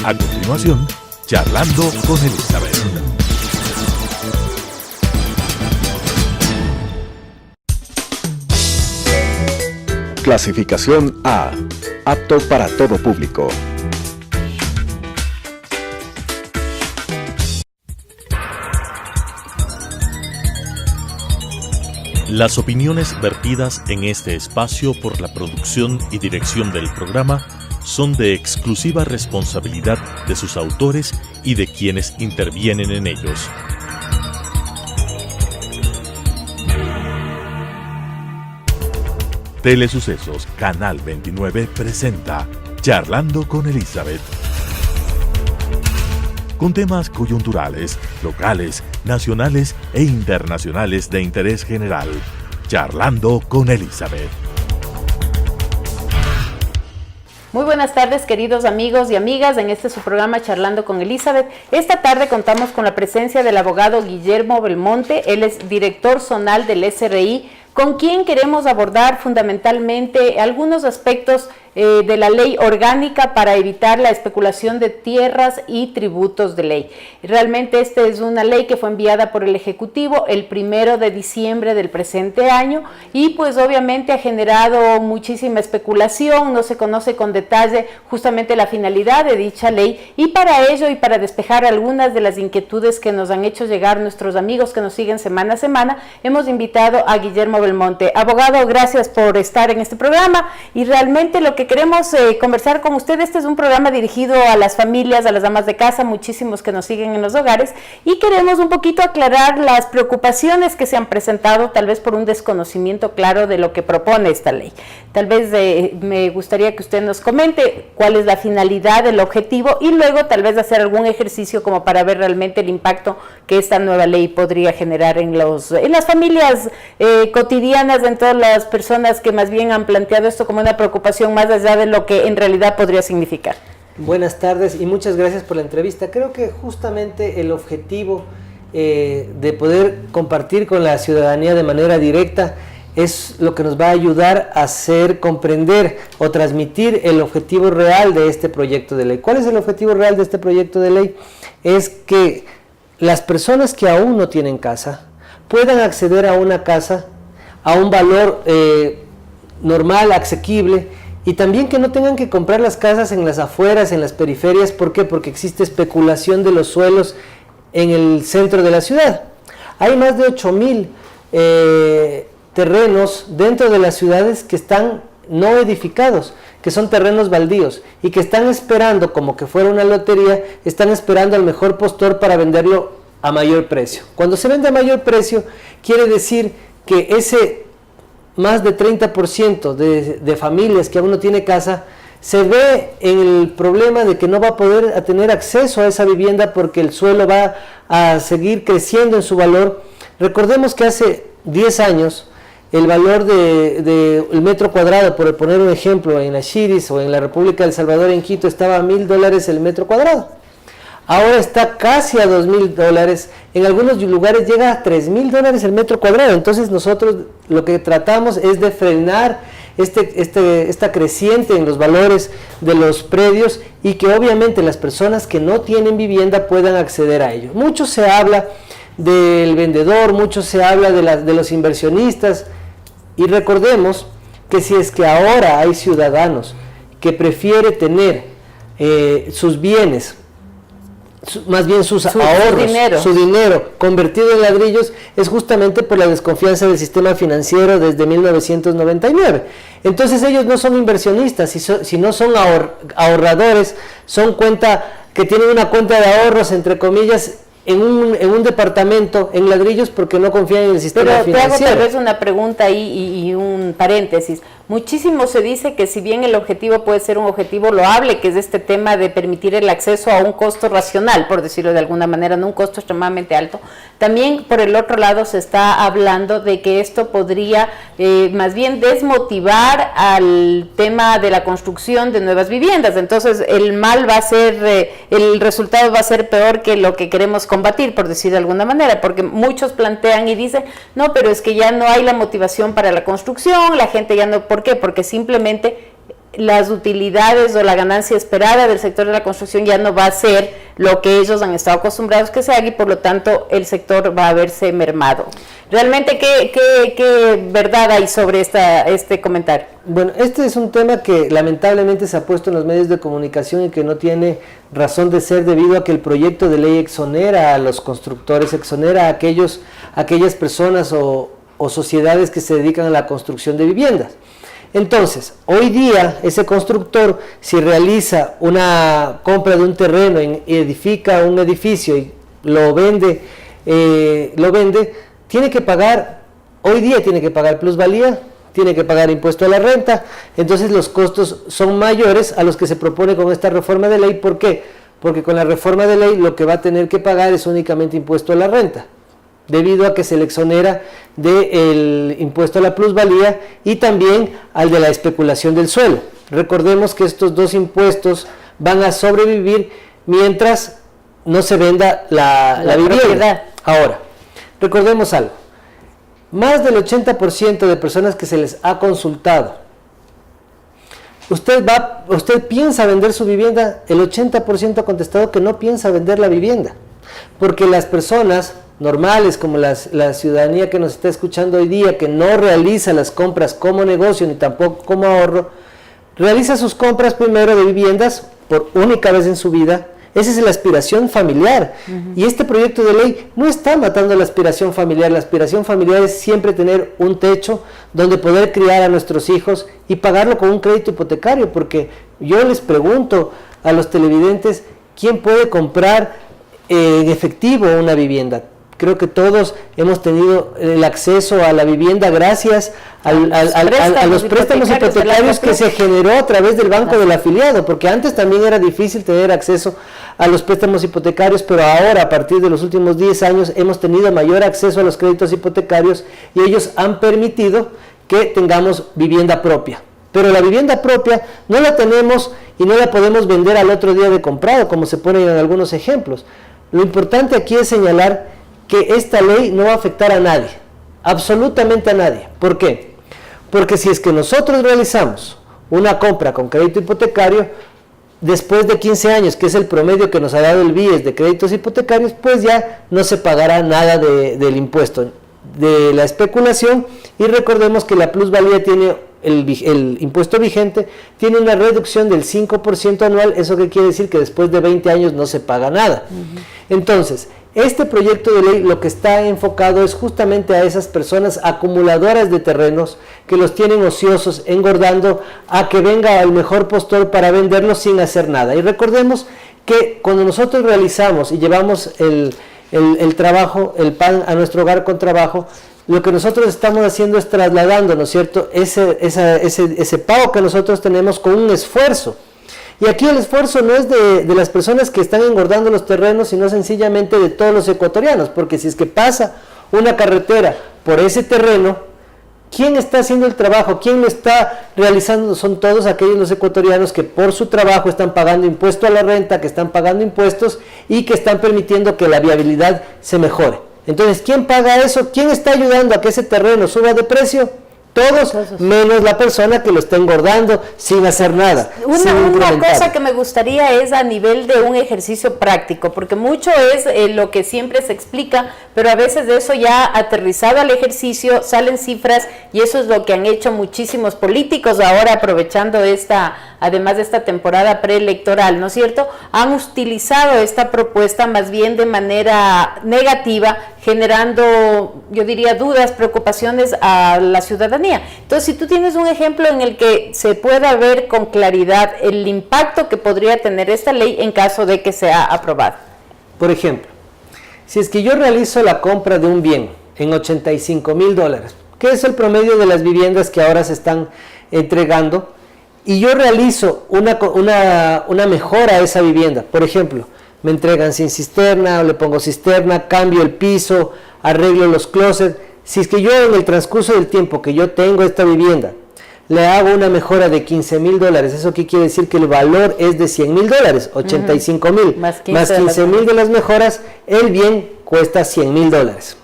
A continuación, Charlando con Elizabeth. Clasificación A. Apto para todo público. Las opiniones vertidas en este espacio por la producción y dirección del programa son de exclusiva responsabilidad de sus autores y de quienes intervienen en ellos. Telesucesos Canal 29 presenta Charlando con Elizabeth. Con temas coyunturales, locales, nacionales e internacionales de interés general. Charlando con Elizabeth. Muy buenas tardes, queridos amigos y amigas, en este su programa Charlando con Elizabeth. Esta tarde contamos con la presencia del abogado Guillermo Belmonte. Él es director zonal del SRI, con quien queremos abordar fundamentalmente algunos aspectos de la ley orgánica para evitar la especulación de tierras y tributos de ley. Realmente esta es una ley que fue enviada por el Ejecutivo el 1 de diciembre del presente año y pues obviamente ha generado muchísima especulación, no se conoce con detalle justamente la finalidad de dicha ley, y para ello y para despejar algunas de las inquietudes que nos han hecho llegar nuestros amigos que nos siguen semana a semana, hemos invitado a Guillermo Belmonte. Abogado, gracias por estar en este programa, y realmente lo que queremos conversar con usted, este es un programa dirigido a las familias, a las amas de casa, muchísimos que nos siguen en los hogares, y queremos un poquito aclarar las preocupaciones que se han presentado, tal vez por un desconocimiento claro de lo que propone esta ley. Tal vez me gustaría que usted nos comente cuál es la finalidad, el objetivo, y luego tal vez hacer algún ejercicio como para ver realmente el impacto que esta nueva ley podría generar en las familias cotidianas, en todas las personas que más bien han planteado esto como una preocupación más allá de lo que en realidad podría significar. Buenas tardes y muchas gracias por la entrevista. Creo que justamente el objetivo de poder compartir con la ciudadanía de manera directa es lo que nos va a ayudar a hacer comprender o transmitir el objetivo real de este proyecto de ley. ¿Cuál es el objetivo real de este proyecto de ley? Es que las personas que aún no tienen casa puedan acceder a una casa a un valor normal, asequible, y también que no tengan que comprar las casas en las afueras, en las periferias. ¿Por qué? Porque existe especulación de los suelos en el centro de la ciudad. Hay más de 8,000 terrenos dentro de las ciudades que están no edificados, que son terrenos baldíos y que están esperando, como que fuera una lotería, están esperando al mejor postor para venderlo a mayor precio. Cuando se vende a mayor precio, quiere decir que ese más de 30% de familias que aún no tiene casa se ve en el problema de que no va a poder tener acceso a esa vivienda porque el suelo va a seguir creciendo en su valor. Recordemos que hace 10 años el valor del metro cuadrado, por poner un ejemplo, en la Chiris o en la República del Salvador, en Quito, estaba a $1,000 el metro cuadrado. Ahora está casi a $2,000, en algunos lugares llega a $3,000 el metro cuadrado. Entonces nosotros lo que tratamos es de frenar esta creciente en los valores de los predios, y que obviamente las personas que no tienen vivienda puedan acceder a ello. Mucho se habla del vendedor, mucho se habla de los inversionistas, y recordemos que si es que ahora hay ciudadanos que prefieren tener sus bienes, más bien sus ahorros, su dinero convertido en ladrillos, es justamente por la desconfianza del sistema financiero desde 1999. Entonces ellos no son inversionistas, sino son ahorradores, son que tienen una cuenta de ahorros, entre comillas, en un departamento en ladrillos, porque no confían en el sistema financiero. Pero te hago tal vez una pregunta ahí y un paréntesis. Muchísimo se dice que si bien el objetivo puede ser un objetivo loable, que es este tema de permitir el acceso a un costo racional, por decirlo de alguna manera, no un costo extremadamente alto, también por el otro lado se está hablando de que esto podría más bien desmotivar al tema de la construcción de nuevas viviendas. Entonces el resultado va a ser peor que lo que queremos combatir, por decir de alguna manera, porque muchos plantean y dicen, no, pero es que ya no hay la motivación para la construcción, la gente ya no, ¿por qué? Porque simplemente las utilidades o la ganancia esperada del sector de la construcción ya no va a ser lo que ellos han estado acostumbrados que se haga y por lo tanto el sector va a verse mermado. ¿Realmente qué verdad hay sobre este comentario? Bueno, este es un tema que lamentablemente se ha puesto en los medios de comunicación y que no tiene razón de ser debido a que el proyecto de ley exonera a los constructores, exonera a aquellas personas o sociedades que se dedican a la construcción de viviendas. Entonces, hoy día ese constructor, si realiza una compra de un terreno y edifica un edificio y lo vende, tiene que pagar plusvalía, tiene que pagar impuesto a la renta. Entonces los costos son mayores a los que se propone con esta reforma de ley. ¿Por qué? Porque con la reforma de ley lo que va a tener que pagar es únicamente impuesto a la renta, debido a que se le exonera del impuesto a la plusvalía y también al de la especulación del suelo. Recordemos que estos dos impuestos van a sobrevivir mientras no se venda la vivienda. Propiedad. Ahora, recordemos algo, más del 80% de personas que se les ha consultado, usted piensa vender su vivienda, el 80% ha contestado que no piensa vender la vivienda, porque las personas normales, como la ciudadanía que nos está escuchando hoy día, que no realiza las compras como negocio ni tampoco como ahorro, realiza sus compras primero de viviendas por única vez en su vida. Esa es la aspiración familiar. Y este proyecto de ley no está matando la aspiración familiar. La aspiración familiar es siempre tener un techo donde poder criar a nuestros hijos y pagarlo con un crédito hipotecario, porque yo les pregunto a los televidentes, ¿quién puede comprar en efectivo una vivienda? Creo que todos hemos tenido el acceso a la vivienda gracias a los préstamos hipotecarios que se generó a través del banco del afiliado, porque antes también era difícil tener acceso a los préstamos hipotecarios, pero ahora a partir de los últimos 10 años hemos tenido mayor acceso a los créditos hipotecarios y ellos han permitido que tengamos vivienda propia. Pero la vivienda propia no la tenemos y no la podemos vender al otro día de comprado, como se ponen en algunos ejemplos. Lo importante aquí es señalar que esta ley no va a afectar a nadie, absolutamente a nadie. ¿Por qué? Porque si es que nosotros realizamos una compra con crédito hipotecario, después de 15 años, que es el promedio que nos ha dado el BIES de créditos hipotecarios, pues ya no se pagará nada del impuesto de la especulación. Y recordemos que la plusvalía tiene, el impuesto vigente, tiene una reducción del 5% anual. ¿Eso qué quiere decir? Que después de 20 años no se paga nada. Entonces, este proyecto de ley lo que está enfocado es justamente a esas personas acumuladoras de terrenos que los tienen ociosos, engordando, a que venga el mejor postor para venderlos sin hacer nada. Y recordemos que cuando nosotros realizamos y llevamos el trabajo, el pan a nuestro hogar con trabajo, lo que nosotros estamos haciendo es trasladando, ¿no es cierto?, ese pago que nosotros tenemos con un esfuerzo. Y aquí el esfuerzo no es de las personas que están engordando los terrenos, sino sencillamente de todos los ecuatorianos, porque si es que pasa una carretera por ese terreno, ¿quién está haciendo el trabajo? ¿Quién lo está realizando? Son todos aquellos los ecuatorianos que por su trabajo están pagando impuesto a la renta, que están pagando impuestos y que están permitiendo que la viabilidad se mejore. Entonces, ¿quién paga eso? ¿Quién está ayudando a que ese terreno suba de precio? Todos, menos la persona que lo está engordando sin hacer nada. Una cosa que me gustaría es a nivel de un ejercicio práctico, porque mucho es lo que siempre se explica, pero a veces de eso ya aterrizado al ejercicio salen cifras y eso es lo que han hecho muchísimos políticos ahora aprovechando además de esta temporada preelectoral, ¿no es cierto? Han utilizado esta propuesta más bien de manera negativa, generando, yo diría, dudas, preocupaciones a la ciudadanía. Entonces, si tú tienes un ejemplo en el que se pueda ver con claridad el impacto que podría tener esta ley en caso de que sea aprobada. Por ejemplo, si es que yo realizo la compra de un bien en $85,000, que es el promedio de las viviendas que ahora se están entregando, y yo realizo una mejora a esa vivienda, por ejemplo, me entregan sin cisterna, le pongo cisterna, cambio el piso, arreglo los closets. Si es que yo en el transcurso del tiempo que yo tengo esta vivienda, le hago una mejora de $15,000, ¿eso qué quiere decir? Que el valor es de $100,000, 85,000, más 15,000 de las mejoras, el bien cuesta $100,000.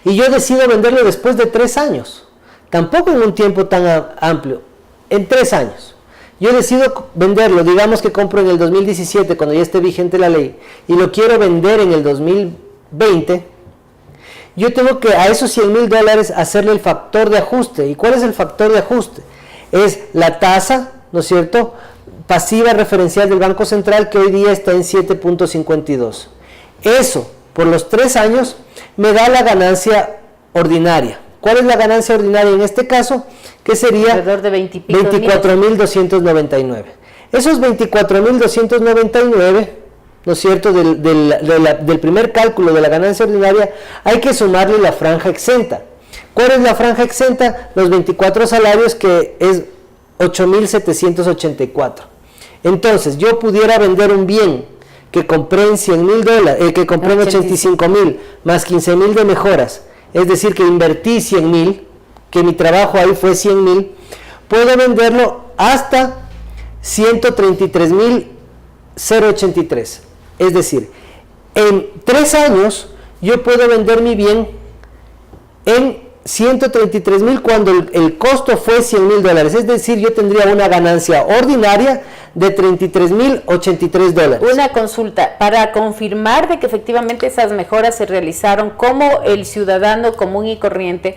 Y yo decido venderlo después de 3 años, tampoco en un tiempo tan amplio. en 3 años, yo decido venderlo, digamos que compro en el 2017 cuando ya esté vigente la ley y lo quiero vender en el 2020, yo tengo que a esos $100,000 hacerle el factor de ajuste. ¿Y cuál es el factor de ajuste? Es la tasa, ¿no es cierto?, pasiva referencial del Banco Central, que hoy día está en 7.52. Eso, por los 3 años, me da la ganancia ordinaria. ¿Cuál es la ganancia ordinaria en este caso? Que sería alrededor de 24.299. Esos 24.299, ¿no es cierto?, del primer cálculo de la ganancia ordinaria, hay que sumarle la franja exenta. ¿Cuál es la franja exenta? Los 24 salarios, que es 8.784. Entonces, yo pudiera vender un bien que compré en $100,000, que compré en 85,000, más 15,000 de mejoras, es decir, que invertí 100,000, que mi trabajo ahí fue 100,000, puedo venderlo hasta 133,083. Es decir, en 3 años yo puedo vender mi bien en 133,000 cuando el costo fue $100,000. Es decir, yo tendría una ganancia ordinaria de $33,083. Una consulta, para confirmar de que efectivamente esas mejoras se realizaron, ¿cómo el ciudadano común y corriente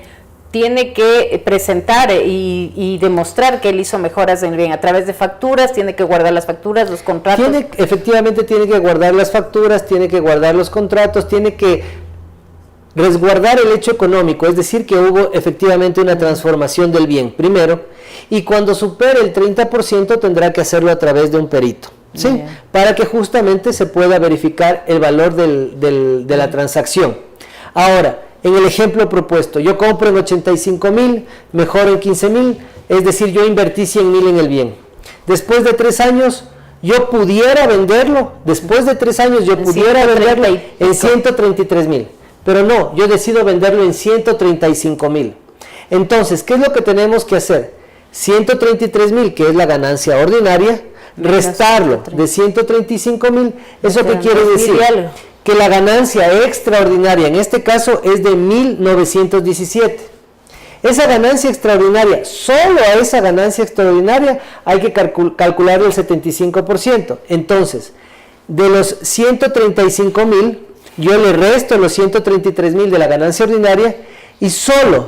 tiene que presentar y demostrar que él hizo mejoras en el bien? ¿A través de facturas? ¿Tiene que guardar las facturas, los contratos? Efectivamente tiene que guardar las facturas, tiene que guardar los contratos, tiene que resguardar el hecho económico, es decir, que hubo efectivamente una transformación del bien primero, y cuando supere el 30% tendrá que hacerlo a través de un perito, ¿sí? Para que justamente se pueda verificar el valor de la transacción. Ahora, en el ejemplo propuesto, yo compro en 85,000, mejoro en 15,000, es decir, yo invertí 100,000 en el bien. Después de 3 años, yo pudiera venderlo, en 133,000. Pero no, yo decido venderlo en 135,000. Entonces, ¿qué es lo que tenemos que hacer? 133,000, que es la ganancia ordinaria, restarlo de 135,000. ¿Eso qué quiere decir? Que la ganancia extraordinaria en este caso es de 1.917. Esa ganancia extraordinaria, solo a esa ganancia extraordinaria hay que calcular el 75%. Entonces, de los 135,000, yo le resto los 133,000 de la ganancia ordinaria y solo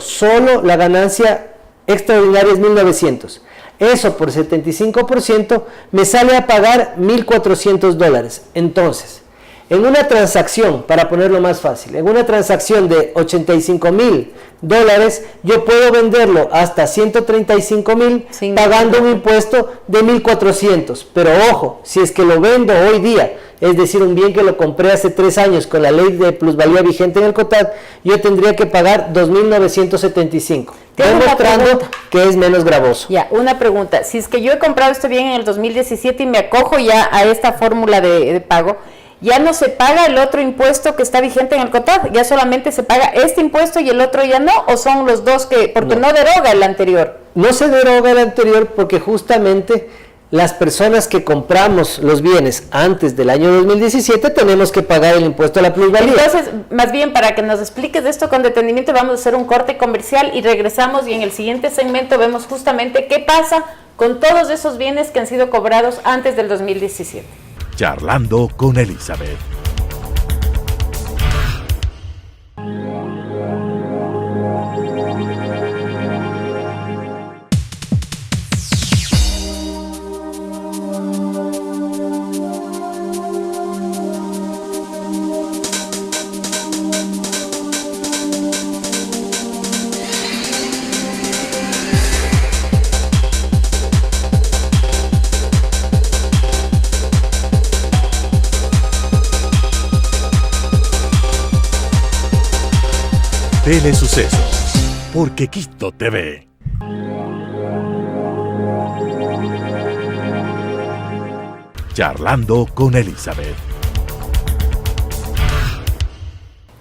la ganancia extraordinaria es 1.900. Eso por 75% me sale a pagar $1.400. Entonces, en una transacción, para ponerlo más fácil, en una transacción de $85,000, yo puedo venderlo hasta 135,000 pagando un impuesto de 1.400. Pero ojo, si es que lo vendo hoy día, es decir, un bien que lo compré hace 3 años con la ley de plusvalía vigente en el COTAD, yo tendría que pagar 2.975, demostrando que es menos gravoso. Ya, una pregunta, si es que yo he comprado este bien en el 2017 y me acojo ya a esta fórmula de pago, ¿ya no se paga el otro impuesto que está vigente en el COTAD? ¿Ya solamente se paga este impuesto y el otro ya no? ¿O son los dos porque no deroga el anterior? No se deroga el anterior porque justamente las personas que compramos los bienes antes del año 2017 tenemos que pagar el impuesto a la plusvalía. Entonces, más bien para que nos expliques de esto con detenimiento, vamos a hacer un corte comercial y regresamos, y en el siguiente segmento vemos justamente qué pasa con todos esos bienes que han sido cobrados antes del 2017. Charlando con Elizabeth. Telesucesos, porque Quito TV. Charlando con Elizabeth.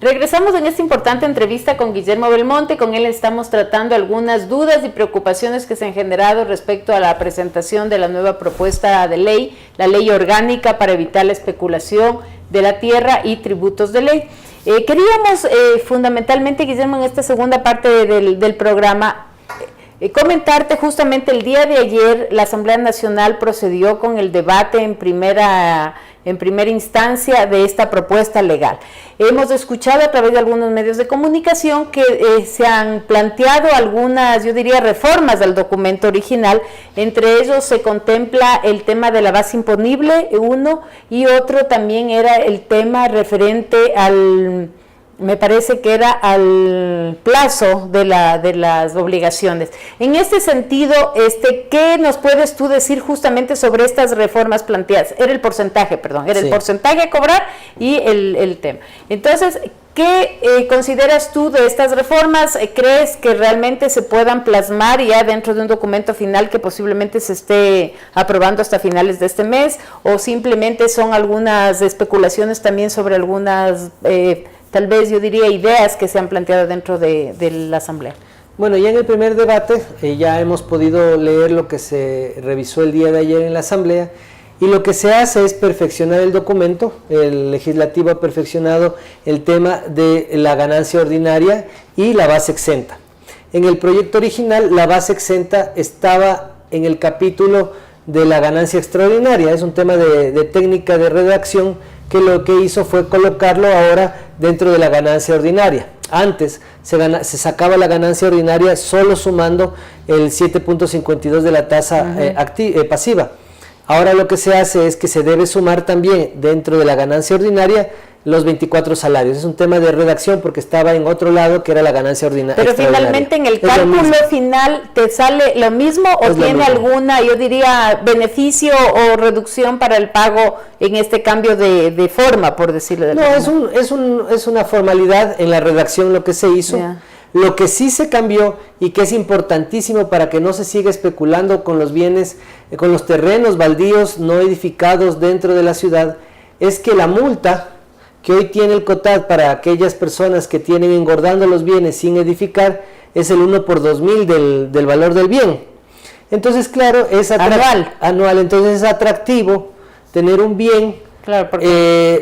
Regresamos en esta importante entrevista con Guillermo Belmonte. Con él estamos tratando algunas dudas y preocupaciones que se han generado respecto a la presentación de la nueva propuesta de ley, la ley orgánica para evitar la especulación de la tierra y tributos de ley. Queríamos fundamentalmente, Guillermo, en esta segunda parte del programa, Comentarte justamente el día de ayer la Asamblea Nacional procedió con el debate en primera instancia de esta propuesta legal. Hemos escuchado a través de algunos medios de comunicación que se han planteado algunas, yo diría, reformas del documento original. Entre ellos se contempla el tema de la base imponible, uno, y otro también era el tema referente al... me parece que era al plazo de las obligaciones. En este sentido, ¿qué nos puedes tú decir justamente sobre estas reformas planteadas? Era el porcentaje a cobrar y el tema. Entonces, ¿qué consideras tú de estas reformas? ¿Crees que realmente se puedan plasmar ya dentro de un documento final que posiblemente se esté aprobando hasta finales de este mes? ¿O simplemente son algunas especulaciones también sobre algunas... tal vez yo diría ideas que se han planteado dentro de la Asamblea? Bueno, ya en el primer debate ya hemos podido leer lo que se revisó el día de ayer en la Asamblea, y lo que se hace es perfeccionar el documento. El legislativo ha perfeccionado el tema de la ganancia ordinaria y la base exenta. En el proyecto original la base exenta estaba en el capítulo de la ganancia extraordinaria, es un tema de técnica de redacción que lo que hizo fue colocarlo ahora dentro de la ganancia ordinaria. Antes se sacaba la ganancia ordinaria solo sumando el 7.52 de la tasa pasiva. Ahora lo que se hace es que se debe sumar también dentro de la ganancia ordinaria los 24 salarios. Es un tema de redacción porque estaba en otro lado que era la ganancia ordinaria. Pero finalmente en el cálculo final te sale lo mismo o tiene alguna, yo diría, beneficio o reducción para el pago en este cambio de forma, por decirlo de alguna forma. Es una formalidad en la redacción lo que se hizo. Yeah. Lo que sí se cambió y que es importantísimo para que no se siga especulando con los bienes, con los terrenos baldíos no edificados dentro de la ciudad, es que la multa que hoy tiene el COTAD para aquellas personas que tienen engordando los bienes sin edificar es el 1 por 2000 del valor del bien. Entonces, claro, es anual, entonces es atractivo tener un bien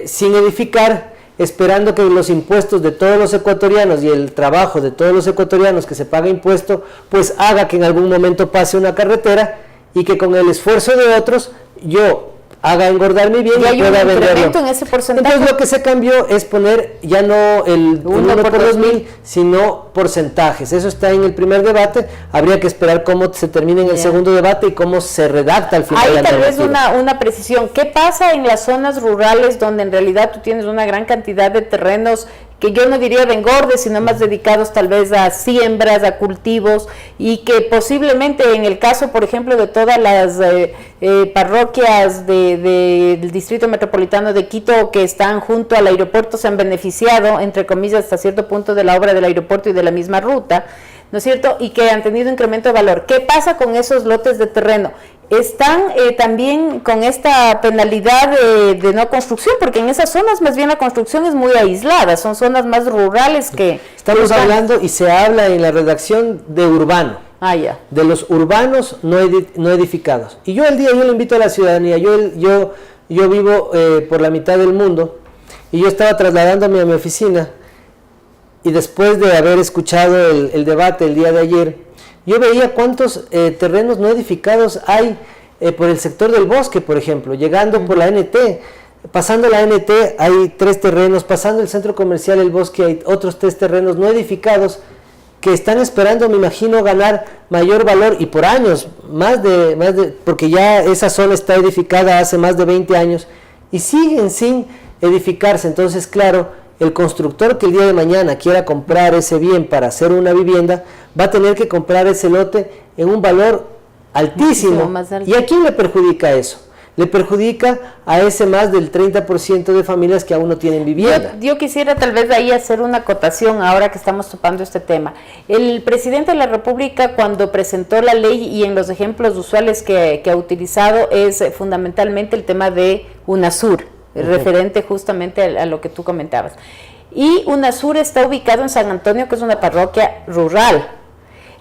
sin edificar, esperando que los impuestos de todos los ecuatorianos y el trabajo de todos los ecuatorianos que se paga impuesto, pues haga que en algún momento pase una carretera y que con el esfuerzo de otros yo haga engordar mi bien y pueda venderlo. En ese porcentaje. Entonces lo que se cambió es poner ya no el 1 por 2000, sino porcentajes. Eso está en el primer debate. Habría que esperar cómo se termina en el segundo debate y cómo se redacta al final. Ahí tal vez una precisión. ¿Qué pasa en las zonas rurales donde en realidad tú tienes una gran cantidad de terrenos que yo no diría de engorde, sino más dedicados tal vez a siembras, a cultivos, y que posiblemente en el caso, por ejemplo, de todas las parroquias del Distrito Metropolitano de Quito que están junto al aeropuerto se han beneficiado, entre comillas, hasta cierto punto de la obra del aeropuerto y de la misma ruta, ¿no es cierto?, y que han tenido incremento de valor? ¿Qué pasa con esos lotes de terreno? Están también con esta penalidad de no construcción, porque en esas zonas más bien la construcción es muy aislada, son zonas más rurales que... Estamos hablando, y se habla en la redacción, de urbano, de los urbanos no edificados. Y yo le invito a la ciudadanía, yo vivo por la mitad del mundo, y yo estaba trasladándome a mi oficina, y después de haber escuchado el debate el día de ayer, yo veía cuántos terrenos no edificados hay por el sector del bosque, por ejemplo, llegando por la NT, pasando la NT hay 3 terrenos, pasando el centro comercial El Bosque hay otros 3 terrenos no edificados que están esperando, me imagino, ganar mayor valor y por años, porque ya esa zona está edificada hace más de 20 años y siguen sin edificarse. Entonces, claro, el constructor que el día de mañana quiera comprar ese bien para hacer una vivienda, va a tener que comprar ese lote en un valor altísimo. ¿Y a quién le perjudica eso? Le perjudica a ese más del 30% de familias que aún no tienen vivienda. Yo quisiera tal vez ahí hacer una acotación ahora que estamos topando este tema. El presidente de la República, cuando presentó la ley y en los ejemplos usuales que ha utilizado, es fundamentalmente el tema de UNASUR, referente justamente a lo que tú comentabas. Y UNASUR está ubicado en San Antonio, que es una parroquia rural.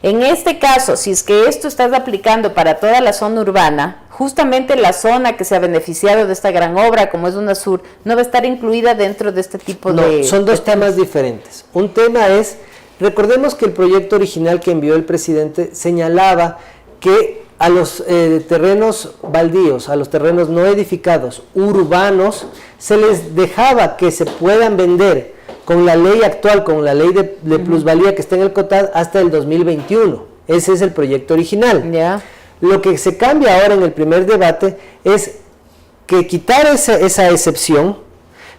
En este caso, si es que esto estás aplicando para toda la zona urbana, justamente la zona que se ha beneficiado de esta gran obra, como es UNASUR, no va a estar incluida dentro de este tipo de... Son dos temas diferentes. Un tema es Recordemos que el proyecto original que envió el presidente señalaba que a los terrenos baldíos, a los terrenos no edificados, urbanos, se les dejaba que se puedan vender con la ley actual, con la ley de plusvalía que está en el COTAD hasta el 2021. Ese es el proyecto original. Ya. Lo que se cambia ahora en el primer debate es que quitar esa excepción,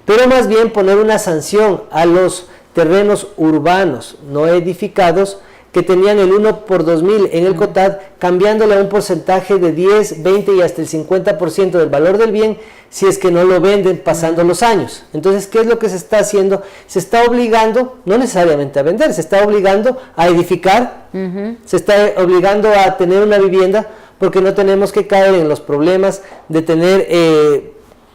pero más bien poner una sanción a los terrenos urbanos no edificados que tenían el 1 por 2000 en el COTAD, cambiándole a un porcentaje de 10, 20 y hasta el 50% del valor del bien si es que no lo venden pasando los años. Entonces, ¿qué es lo que se está haciendo? Se está obligando, no necesariamente a vender, se está obligando a edificar, se está obligando a tener una vivienda, porque no tenemos que caer en los problemas de tener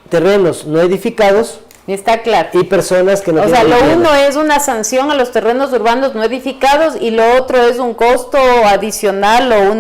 terrenos no edificados. Está claro. Y personas que no tienen lo vivienda. uno es una sanción a los terrenos urbanos no edificados y lo otro es un costo adicional o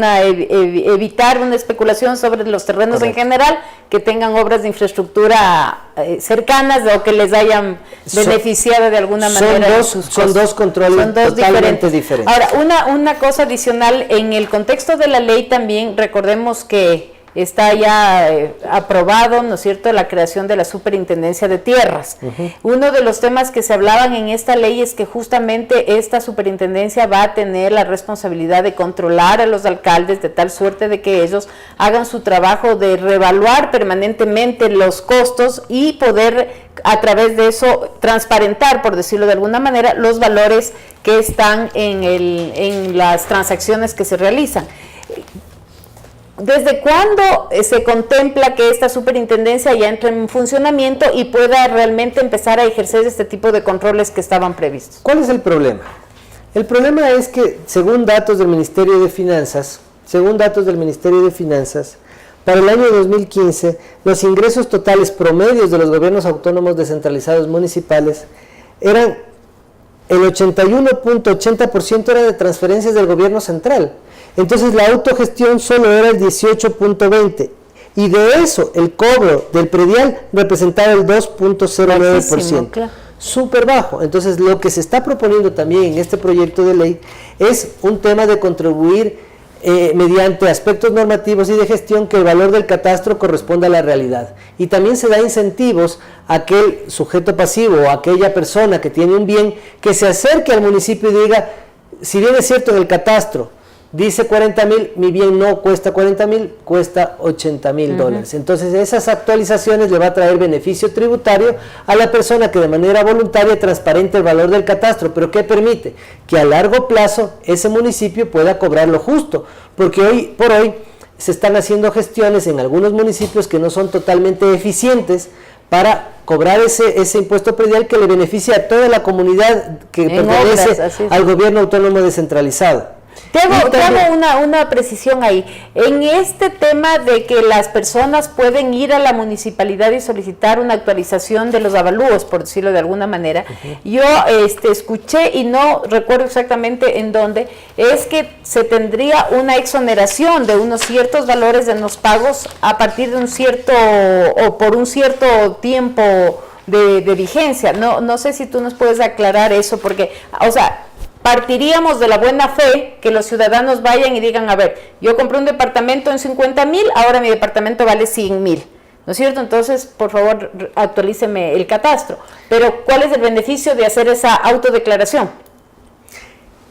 evitar una especulación sobre los terrenos en general que tengan obras de infraestructura cercanas o que les hayan beneficiado de alguna manera. Son dos controles totalmente diferentes. Ahora, una cosa adicional, en el contexto de la ley también recordemos que está ya aprobado, ¿no es cierto?, la creación de la Superintendencia de Tierras. Uno de los temas que se hablaban en esta ley es que justamente esta superintendencia va a tener la responsabilidad de controlar a los alcaldes de tal suerte de que ellos hagan su trabajo de reevaluar permanentemente los costos y poder a través de eso transparentar, por decirlo de alguna manera, los valores que están en las transacciones que se realizan. ¿Desde cuándo se contempla que esta superintendencia ya entre en funcionamiento y pueda realmente empezar a ejercer este tipo de controles que estaban previstos? ¿Cuál es el problema? El problema es que, según datos del Ministerio de Finanzas, para el año 2015, los ingresos totales promedios de los gobiernos autónomos descentralizados municipales eran el 81.80% era de transferencias del gobierno central. Entonces la autogestión solo era el 18.20% y de eso el cobro del predial representaba el 2.09%. Claro. Súper bajo. Entonces lo que se está proponiendo también en este proyecto de ley es un tema de contribuir mediante aspectos normativos y de gestión que el valor del catastro corresponda a la realidad. Y también se da incentivos a aquel sujeto pasivo o a aquella persona que tiene un bien que se acerque al municipio y diga, si bien es cierto en el catastro dice 40,000, mi bien no cuesta 40,000, cuesta 80,000 dólares. Entonces esas actualizaciones le va a traer beneficio tributario a la persona que de manera voluntaria transparente el valor del catastro, pero ¿qué permite? Que a largo plazo ese municipio pueda cobrar lo justo, porque hoy por hoy se están haciendo gestiones en algunos municipios que no son totalmente eficientes para cobrar ese impuesto predial que le beneficia a toda la comunidad que pertenece al gobierno autónomo descentralizado. Te hago una precisión ahí. En este tema de que las personas pueden ir a la municipalidad y solicitar una actualización de los avalúos, por decirlo de alguna manera, yo escuché y no recuerdo exactamente en dónde, es que se tendría una exoneración de unos ciertos valores en los pagos a partir de un cierto o por un cierto tiempo de vigencia. No sé si tú nos puedes aclarar eso, porque, o sea, partiríamos de la buena fe que los ciudadanos vayan y digan, a ver, yo compré un departamento en 50,000, ahora mi departamento vale 100,000, ¿no es cierto? Entonces, por favor, actualíceme el catastro. Pero, ¿cuál es el beneficio de hacer esa autodeclaración?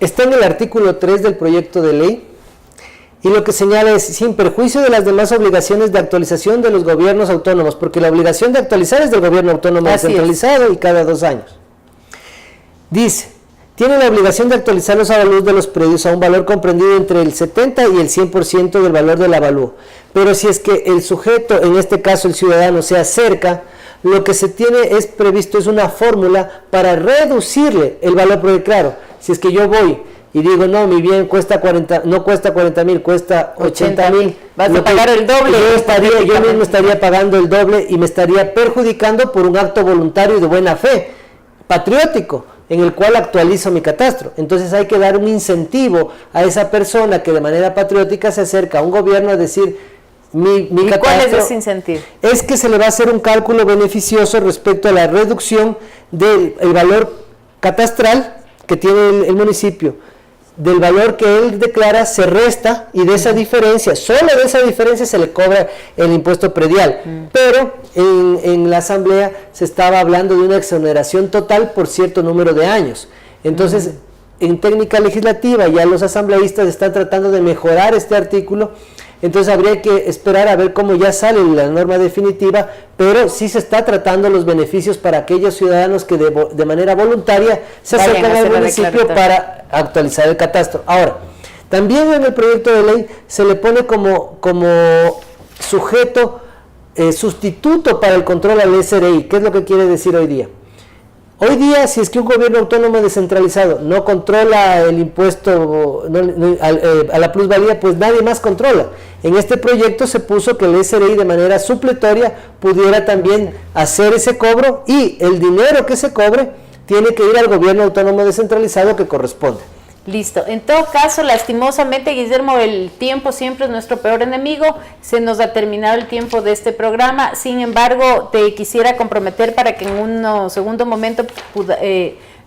Está en el artículo 3 del proyecto de ley, y lo que señala es, sin perjuicio de las demás obligaciones de actualización de los gobiernos autónomos, porque la obligación de actualizar es del gobierno autónomo descentralizado y cada 2 años. Dice, tiene la obligación de actualizar los avalúos de los predios a un valor comprendido entre el 70 y el 100% del valor del avalúo. Pero si es que el sujeto, en este caso el ciudadano, se acerca, lo que se tiene es previsto es una fórmula para reducirle el valor, porque claro, si es que yo voy y digo, no, mi bien no cuesta 40,000, cuesta 80,000, vas a pagar el doble. Yo mismo estaría pagando el doble y me estaría perjudicando por un acto voluntario y de buena fe, patriótico, en el cual actualizo mi catastro. Entonces hay que dar un incentivo a esa persona que de manera patriótica se acerca a un gobierno a decir, mi catastro, ¿cuál es ese incentivo? Es que se le va a hacer un cálculo beneficioso respecto a la reducción del valor catastral que tiene el municipio, del valor que él declara, se resta, y de esa diferencia, solo de esa diferencia se le cobra el impuesto predial. Pero en la asamblea se estaba hablando de una exoneración total por cierto número de años. Entonces, en técnica legislativa ya los asambleístas están tratando de mejorar este artículo. Entonces habría que esperar a ver cómo ya sale la norma definitiva, pero sí se está tratando los beneficios para aquellos ciudadanos que de manera voluntaria se acercan al municipio para actualizar el catastro. Ahora, también en el proyecto de ley se le pone como sujeto sustituto para el control al SRI. ¿Qué es lo que quiere decir hoy día? Hoy día, si es que un gobierno autónomo descentralizado no controla el impuesto a la plusvalía, pues nadie más controla. En este proyecto se puso que el SRI de manera supletoria pudiera también hacer ese cobro, y el dinero que se cobre tiene que ir al gobierno autónomo descentralizado que corresponde. Listo. En todo caso, lastimosamente, Guillermo, el tiempo siempre es nuestro peor enemigo. Se nos ha terminado el tiempo de este programa. Sin embargo, te quisiera comprometer para que en un segundo momento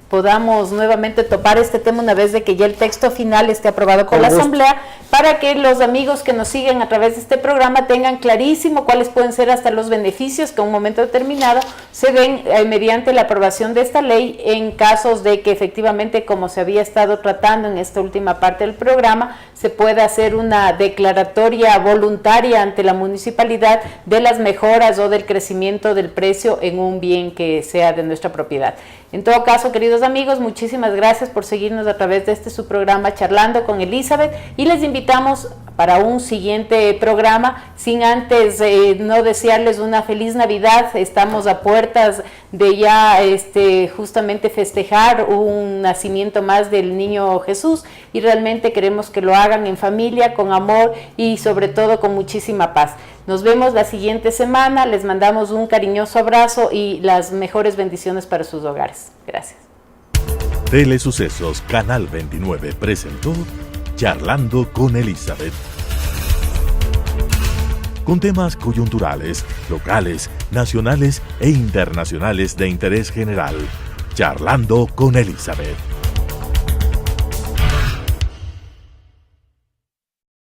podamos nuevamente topar este tema una vez de que ya el texto final esté aprobado por la Asamblea, para que los amigos que nos siguen a través de este programa tengan clarísimo cuáles pueden ser hasta los beneficios que en un momento determinado se den mediante la aprobación de esta ley, en casos de que efectivamente, como se había estado tratando en esta última parte del programa, se pueda hacer una declaratoria voluntaria ante la municipalidad de las mejoras o del crecimiento del precio en un bien que sea de nuestra propiedad. En todo caso, queridos amigos, muchísimas gracias por seguirnos a través de su programa Charlando con Elizabeth, y les invitamos para un siguiente programa, sin antes no desearles una feliz Navidad. Estamos a puertas de ya justamente festejar un nacimiento más del niño Jesús, y realmente queremos que lo hagan en familia, con amor y sobre todo con muchísima paz. Nos vemos la siguiente semana, les mandamos un cariñoso abrazo y las mejores bendiciones para sus hogares. Gracias. Telesucesos Canal 29 presentó Charlando con Elizabeth. Con temas coyunturales, locales, nacionales e internacionales de interés general. Charlando con Elizabeth.